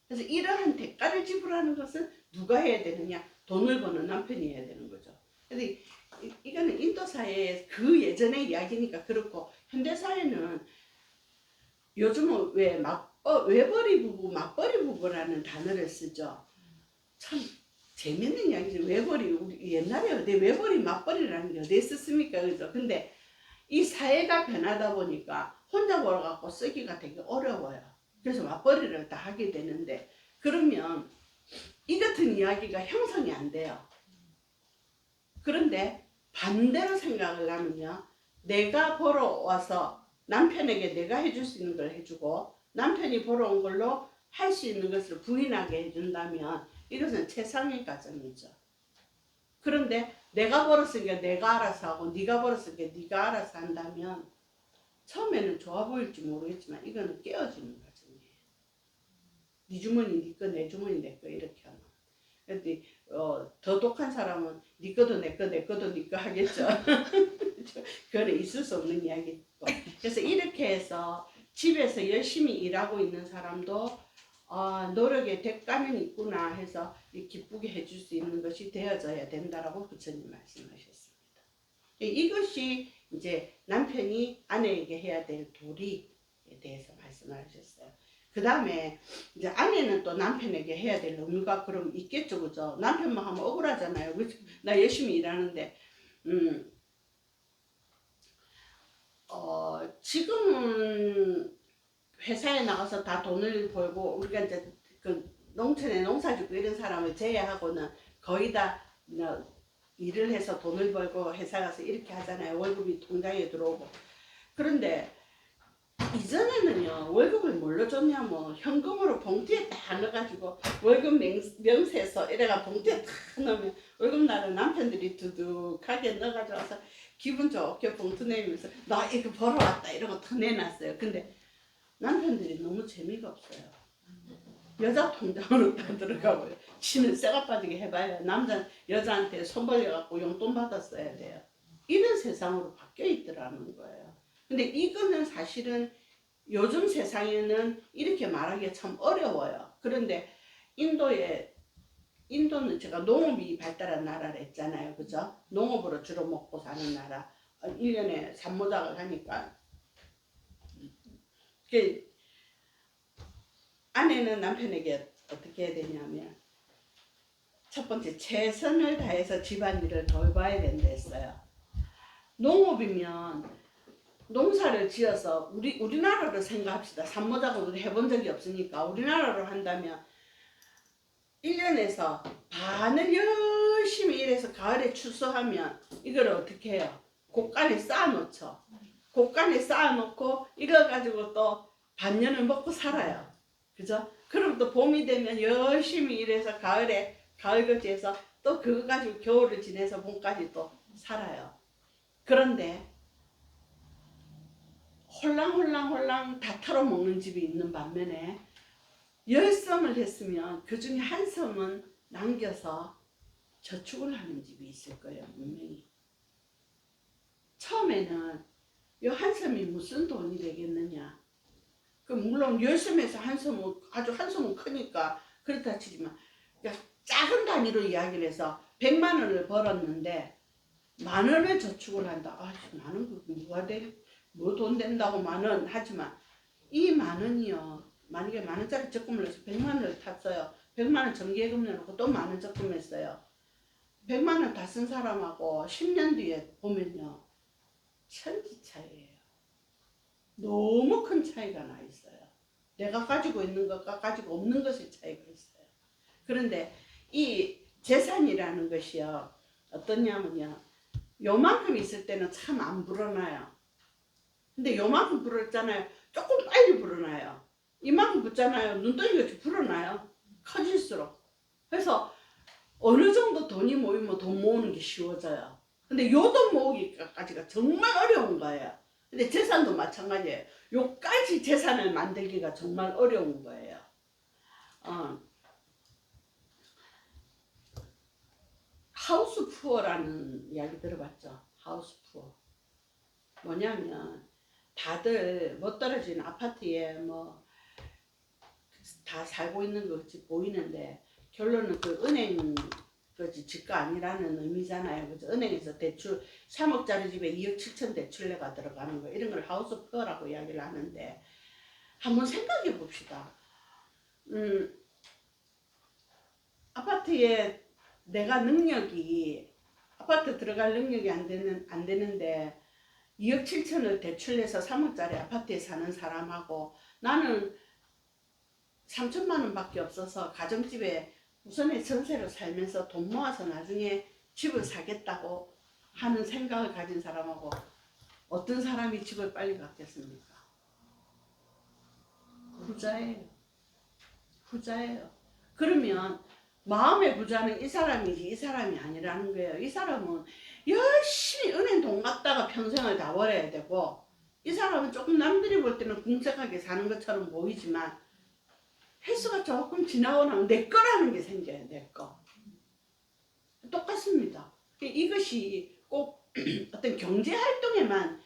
그래서 이러한 대가를 지불하는 것은 누가 해야 되느냐? 돈을 버는 남편이 해야 되는 거죠. 그래서 이거는 인도 사회의 그 예전의 이야기니까 그렇고 현대 사회는 요즘은 왜 외벌이 부부, 맞벌이 부부라는 단어를 쓰죠. 참 재밌는 이야기죠. 외벌이 우리 옛날에 내 외벌이 맞벌이라는 게 어디에 썼습니까? 그죠? 근데 이 사회가 변하다 보니까 혼자 벌어갖고 쓰기가 되게 어려워요. 그래서 맞벌이를 다 하게 되는데 그러면 이 같은 이야기가 형성이 안 돼요. 그런데 반대로 생각을 하면요. 내가 벌어와서 남편에게 내가 해줄 수 있는 걸 해주고 남편이 벌어온 걸로 할 수 있는 것을 부인하게 해준다면 이것은 최상의 가정이죠. 그런데 내가 벌었으니까 내가 알아서 하고 네가 벌었으니까 네가 알아서 한다면 처음에는 좋아 보일지 모르겠지만 이거는 깨어지는 과정이에요. 네 주머니 네 거, 내 주머니 내 거 이렇게 하면. 근데 더 독한 사람은 네 거도 내 거, 내 거도 네 거 하겠죠. 그거는 있을 수 없는 이야기고. 그래서 이렇게 해서 집에서 열심히 일하고 있는 사람도 노력의 대가는 있구나 해서 기쁘게 해줄 수 있는 것이 되어져야 된다라고 부처님 말씀하셨습니다. 이것이 이제 남편이 아내에게 해야 될 도리에 대해서 말씀하셨어요. 그 다음에 이제 아내는 또 남편에게 해야 될 의무가 그럼 있겠죠, 그죠? 남편만 하면 억울하잖아요. 그렇죠? 나 열심히 일하는데, 지금은 회사에 나가서 다 돈을 벌고 우리가 이제 그 농촌에 농사짓고 이런 사람을 제외하고는 거의 다 일을 해서 돈을 벌고 회사 가서 이렇게 하잖아요. 월급이 통장에 들어오고. 그런데 이전에는요 월급을 뭘로 줬냐면 현금으로 봉투에 딱 넣어가지고 월급 명세서 이래가 봉투에 딱 넣으면 월급날은 남편들이 두둑하게 넣어가지고 와서 기분 좋게 봉투 내면서 나 이거 벌어왔다 이러고 다 내놨어요. 근데 남편들이 너무 재미가 없어요. 여자 통장으로 다 들어가고요. 지는 쇠가 빠지게 해봐야 남자 여자한테 손 벌려갖고 용돈 받았어야 돼요. 이런 세상으로 바뀌어 있더라는 거예요. 근데 이거는 사실은 요즘 세상에는 이렇게 말하기가 참 어려워요. 그런데 인도는 제가 농업이 발달한 나라라 했잖아요. 그죠? 농업으로 주로 먹고 사는 나라. 1년에 산모작을 하니까. 아내는 남편에게 어떻게 해야 되냐면 첫 번째 최선을 다해서 집안일을 돌봐야 된다 했어요. 농업이면 농사를 지어서 우리나라로 생각합시다. 산모작업을 해본 적이 없으니까 우리나라로 한다면 1년에서 반을 열심히 일해서 가을에 추수하면 이걸 어떻게 해요? 곡간에 쌓아놓죠. 곡간에 쌓아놓고 이걸 가지고 또 반년을 먹고 살아요. 그죠? 그럼 또 봄이 되면 열심히 일해서 가을에 가을거지에서 또 그거 가지고 겨울을 지내서 봄까지 또 살아요. 그런데 홀랑홀랑 다 털어먹는 집이 있는 반면에 10섬을 했으면 그 중에 한 섬은 남겨서 저축을 하는 집이 있을 거예요. 분명히. 처음에는 이 한 섬이 무슨 돈이 되겠느냐. 그 물론 10섬에서 한 섬은 아주 한 섬은 크니까 그렇다 치지만 작은 단위로 이야기를 해서 100만 원을 벌었는데 10,000원을 저축을 한다. 아, 10,000원 누가 돼? 뭐 돈 된다고 10,000원 하지만 이 10,000원이요. 만약에 10,000원짜리 적금을 해서 100만 원을 탔어요. 100만 원 정기예금 내놓고 또 10,000원 적금했어요. 100만 원 다 쓴 사람하고 10년 뒤에 보면요. 천지 차이예요. 너무 큰 차이가 나 있어요. 내가 가지고 있는 것과 가지고 없는 것의 차이가 있어요. 그런데 이 재산이라는 것이요. 어떠냐면요. 요만큼 있을 때는 참 안 불어나요. 근데 요만큼 불었잖아요. 조금 빨리 불어나요. 이만큼 붙잖아요. 눈덩이같이 불어나요. 커질수록. 그래서 어느 정도 돈이 모이면 돈 모으는 게 쉬워져요. 근데 요 돈 모으기까지가 정말 어려운 거예요. 근데 재산도 마찬가지예요. 요까지 재산을 만들기가 정말 어려운 거예요. 하우스 푸어라는 이야기 들어봤죠? 하우스 푸어. 뭐냐면 다들 못 떨어진 아파트에 뭐 다 살고 있는 것 같이 보이는데 결론은 그 은행 그지 집가 아니라는 의미잖아요. 그죠? 은행에서 대출 3억짜리 집에 2억 7천 대출내가 들어가는 거 이런 걸 하우스 푸어라고 이야기를 하는데 한번 생각해 봅시다. 아파트에 내가 능력이 아파트 들어갈 능력이 안 되는데 2억 7천을 대출내서 3억짜리 아파트에 사는 사람하고 나는 3천만 원밖에 없어서 가정집에 우선에 전세로 살면서 돈 모아서 나중에 집을 사겠다고 하는 생각을 가진 사람하고 어떤 사람이 집을 빨리 갖겠습니까? 부자예요. 부자예요. 그러면 마음의 부자는 이 사람이지 이 사람이 아니라는 거예요. 이 사람은 열심히 은행 돈 갖다가 평생을 다 벌어야 되고 이 사람은 조금 남들이 볼 때는 궁색하게 사는 것처럼 보이지만 횟수가 조금 지나고 나면 내 거라는 게 생겨요. 내 거. 똑같습니다. 이것이 꼭 어떤 경제활동에만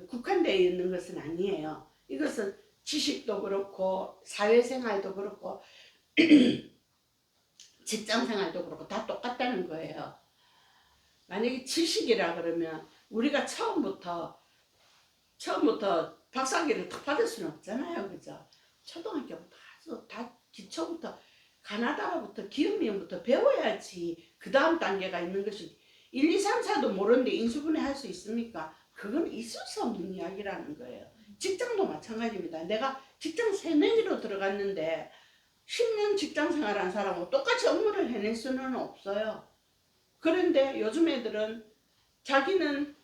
국한되어 있는 것은 아니에요. 이것은 지식도 그렇고 사회생활도 그렇고 직장생활도 그렇고 다 똑같다는 거예요. 만약에 지식이라 그러면 우리가 처음부터 박사학위를 다 받을 수는 없잖아요. 그죠? 초등학교부터 다 기초부터 가나다라부터 기업미용부터 배워야지 그 다음 단계가 있는 것이 1, 2, 3, 4도 모르는데 인수분해 할 수 있습니까? 그건 있을 수 없는 이야기라는 거예요. 직장도 마찬가지입니다. 내가 직장 새내기로 들어갔는데 10년 직장 생활한 사람하고 똑같이 업무를 해낼 수는 없어요. 그런데 요즘 애들은 자기는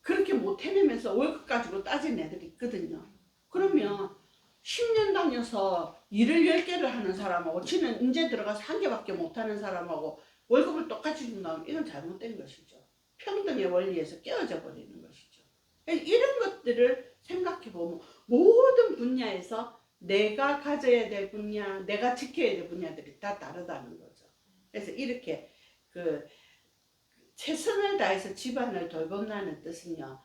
그렇게 못 해내면서 월급 가지고 따진 애들이 있거든요. 그러면 10년 다녀서 일을 10개를 하는 사람하고 지는 이제 들어가서 1개밖에 못하는 사람하고 월급을 똑같이 준다면 이건 잘못된 것이죠. 평등의 원리에서 깨어져 버리는 것이죠. 이런 것들을 생각해 보면 모든 분야에서 내가 가져야 될 분야, 내가 지켜야 될 분야들이 다 다르다는 거죠. 그래서 이렇게 최선을 다해서 집안을 돌본다는 뜻은요.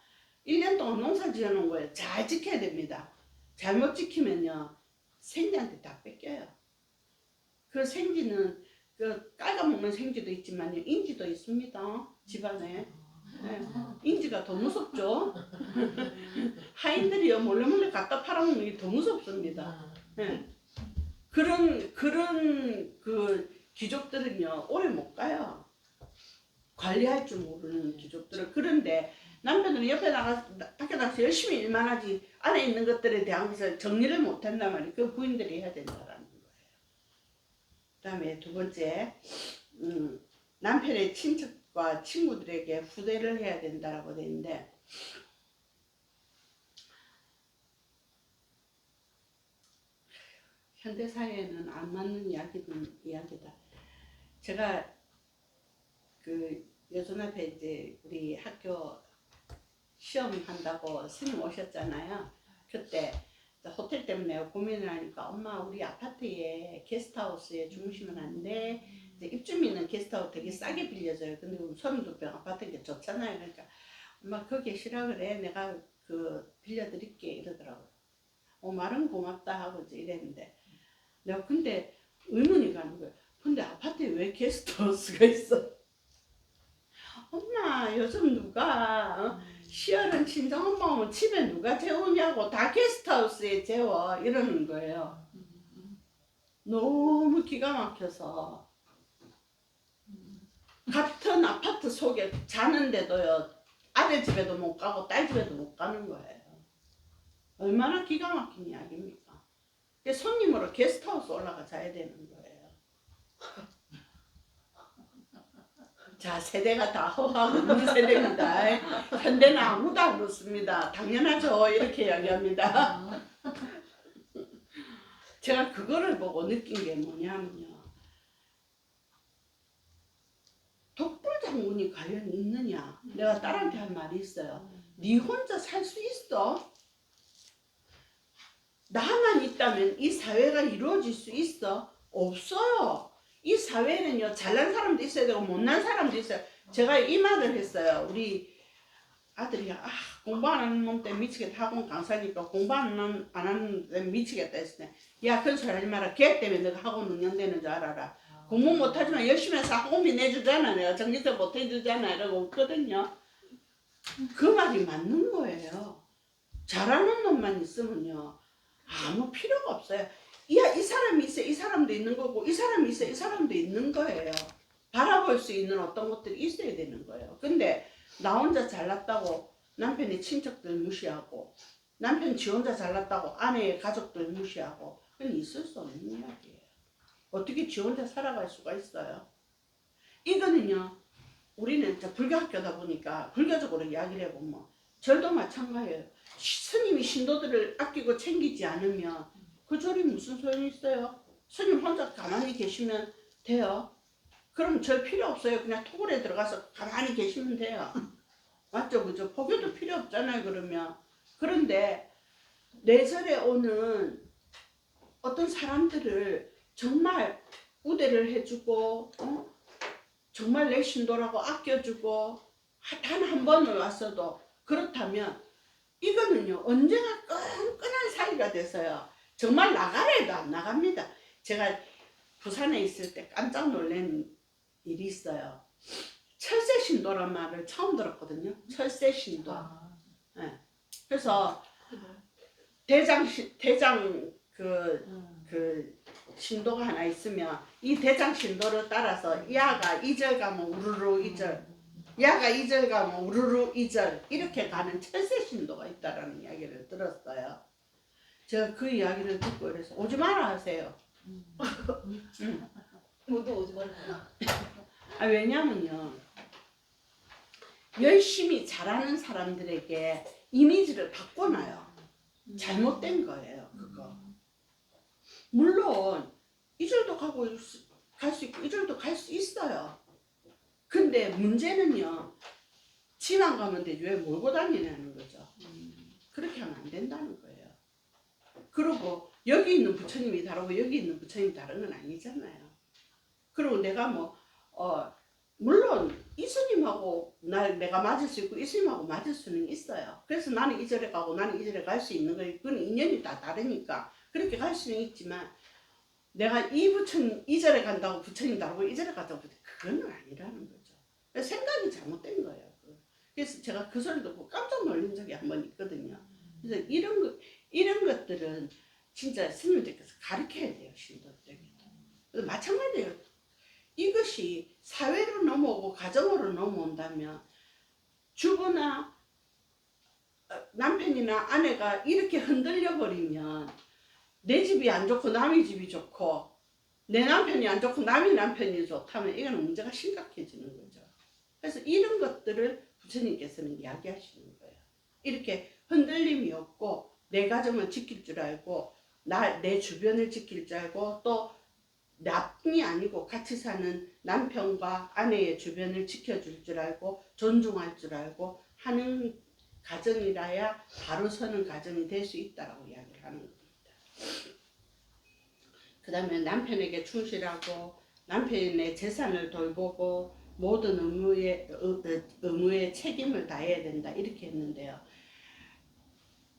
1년 동안 농사 지어놓은 거예요. 잘 지켜야 됩니다. 잘못 지키면요. 생지한테 다 뺏겨요. 그 생지는 깔아먹는 생지도 있지만 인지도 있습니다. 집안에. 네. 인지가 더 무섭죠. 하인들이요 몰래 갖다 팔아먹는 게 더 무섭습니다. 네. 그런 귀족들은요 오래 못 가요. 관리할 줄 모르는 귀족들은. 그런데 남편은 옆에 밖에 나가서 열심히 일만 하지 안에 있는 것들에 대한 것을 정리를 못 한단 말이에요. 그 부인들이 해야 된다라는 거예요. 그 다음에 두 번째, 남편의 친척과 친구들에게 후대를 해야 된다라고 되어 있는데, 현대사회에는 안 맞는 이야기다. 제가 그 요즘 앞에 이제 우리 학교 시험 한다고 스님 오셨잖아요. 그때 호텔 때문에 고민을 하니까 엄마 우리 아파트에 게스트하우스에 주무시면 안 돼. 이제 입주민은 게스트하우스 되게 싸게 빌려줘요. 근데 32평 아파트가 좋잖아요. 그러니까 엄마 거기 쉬라 그래. 내가 그 빌려드릴게 이러더라고요. 말은 고맙다 하고 이제 이랬는데 내가 근데 의문이 가는 거예요. 근데 아파트에 왜 게스트하우스가 있어? 엄마 요즘 누가 시월은 친정엄마 오면 집에 누가 재우냐고 다 게스트하우스에 재워 이러는 거예요. 너무 기가 막혀서 같은 아파트 속에 자는데도요 아들 집에도 못 가고 딸 집에도 못 가는 거예요. 얼마나 기가 막힌 이야기입니까? 손님으로 게스트하우스 올라가 자야 되는 거예요. 자, 세대가 다 허하는 세대입니다. 현대는 아무도 안 그렇습니다. 당연하죠. 이렇게 이야기합니다. 제가 그거를 보고 느낀 게 뭐냐면요. 독불 장군이 과연 있느냐. 내가 딸한테 한 말이 있어요. 네 혼자 살 수 있어? 나만 있다면 이 사회가 이루어질 수 있어? 없어요. 이 사회는요 잘난 사람도 있어야 되고 못난 사람도 있어요. 제가 이 말을 했어요. 우리 아들이 공부 안 하는 놈 때문에 미치겠다. 학원 강사니까 공부 안 하는 데 미치겠다 했을 때 야 그런 소리 하지 마라. 걔 때문에 내가 학원 운영되는 줄 알아라. 공부 못하지만 열심히 해서 학원비 내주잖아. 내가 정리서 못해주잖아. 이러고 웃거든요. 그 말이 맞는 거예요. 잘하는 놈만 있으면요 아무 필요가 없어요. 이 사람이 있어 이 사람도 있는 거고 이 사람이 있어 이 사람도 있는 거예요. 바라볼 수 있는 어떤 것들이 있어야 되는 거예요. 근데 나 혼자 잘났다고 남편의 친척들 무시하고 남편 지 혼자 잘났다고 아내의 가족들 무시하고 그건 있을 수 없는 이야기예요. 어떻게 지 혼자 살아갈 수가 있어요. 이거는요 우리는 불교학교다 보니까 불교적으로 이야기를 해보면 절도 마찬가지예요. 스님이 신도들을 아끼고 챙기지 않으면 그 절이 무슨 소용이 있어요? 스님 혼자 가만히 계시면 돼요. 그럼 절 필요 없어요. 그냥 토굴에 들어가서 가만히 계시면 돼요. 맞죠? 그죠? 포교도 필요 없잖아요. 그러면. 그런데 내 절에 오는 어떤 사람들을 정말 우대를 해주고 정말 내 신도라고 아껴주고 단 한 번을 왔어도 그렇다면 이거는요 언제나 끈끈한 사이가 돼서요 정말 나가래도 안 나갑니다. 제가 부산에 있을 때 깜짝 놀란 일이 있어요. 철새 신도란 말을 처음 들었거든요. 철새 신도. 네. 그래서 대장 그 신도가 하나 있으면 이 대장 신도를 따라서 야가 2절 가면 우르르 2절, 야가 2절 가면 우르르 2절 이렇게 가는 철새 신도가 있다라는 이야기를 들었어요. 제가 그 이야기를 듣고 그래서 오지 마라 하세요. 모두 오지 말라. 왜냐면요 열심히 잘하는 사람들에게 이미지를 바꿔놔요. 잘못된 거예요 그거. 물론 이 절도 갈 수 있고 이 절도 갈 수 있어요. 근데 문제는요 지만 가면 되지 왜 몰고 다니냐는 거죠. 그렇게 하면 안 된다는 거예요. 그리고 여기 있는 부처님이 다르고 여기 있는 부처님이 다른 건 아니잖아요. 그리고 내가 물론 이 스님하고 내가 맞을 수 있고 이 스님하고 맞을 수는 있어요. 그래서 나는 이 절에 가고 나는 이 절에 갈 수 있는 거예요. 그건 인연이 다 다르니까 그렇게 갈 수는 있지만 내가 이 절에 간다고 부처님 다르고 이 절에 간다고 그건 아니라는 거죠. 생각이 잘못된 거예요. 그래서 제가 그 소리 듣고 깜짝 놀란 적이 한 번 있거든요. 그래서 이런 것들은 진짜 스님들께서 가르쳐야 돼요. 신도들에게도. 마찬가지예요. 이것이 사회로 넘어오고 가정으로 넘어온다면 주부나 남편이나 아내가 이렇게 흔들려 버리면 내 집이 안 좋고 남의 집이 좋고 내 남편이 안 좋고 남의 남편이 좋다면 이거는 문제가 심각해지는 거죠. 그래서 이런 것들을 부처님께서는 이야기하시는 거예요. 이렇게 흔들림이 없고 내 가정을 지킬 줄 알고 내 주변을 지킬 줄 알고 또 나뿐이 아니고 같이 사는 남편과 아내의 주변을 지켜줄 줄 알고 존중할 줄 알고 하는 가정이라야 바로 서는 가정이 될 수 있다라고 이야기를 하는 겁니다. 그 다음에 남편에게 충실하고 남편의 재산을 돌보고 모든 의무에 책임을 다해야 된다 이렇게 했는데요.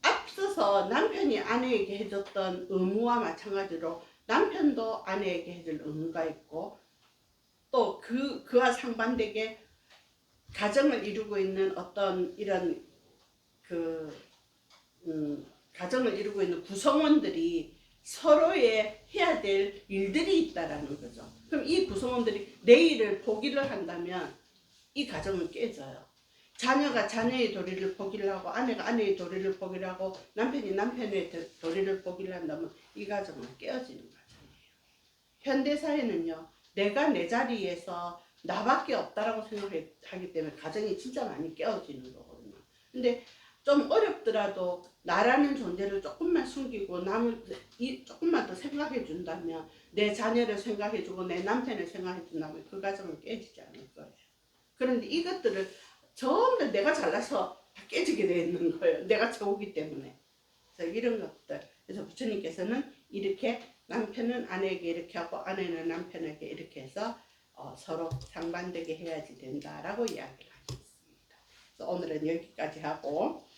앞서서 남편이 아내에게 해줬던 의무와 마찬가지로 남편도 아내에게 해줄 의무가 있고 또 그와 상반되게 가정을 이루고 있는 어떤 이런 가정을 이루고 있는 구성원들이 서로의 해야 될 일들이 있다라는 거죠. 그럼 이 구성원들이 내 일을 포기를 한다면 이 가정은 깨져요. 자녀가 자녀의 도리를 포기를 하고 아내가 아내의 도리를 포기를 하고 남편이 남편의 도리를 포기를 한다면 이 가정은 깨어지는 가정이에요. 현대사회는요. 내가 내 자리에서 나밖에 없다라고 생각하기 때문에 가정이 진짜 많이 깨어지는 거거든요. 근데 좀 어렵더라도 나라는 존재를 조금만 숨기고 남을 조금만 더 생각해 준다면 내 자녀를 생각해 주고 내 남편을 생각해 준다면 그 가정은 깨지지 않을 거예요. 그런데 이것들을 전부 다 내가 잘나서 다 깨지게 되어 있는 거예요. 내가 최고기 때문에. 그래서 이런 것들. 그래서 부처님께서는 이렇게 남편은 아내에게 이렇게 하고 아내는 남편에게 이렇게 해서 서로 상반되게 해야지 된다라고 이야기를 하셨습니다. 그래서 오늘은 여기까지 하고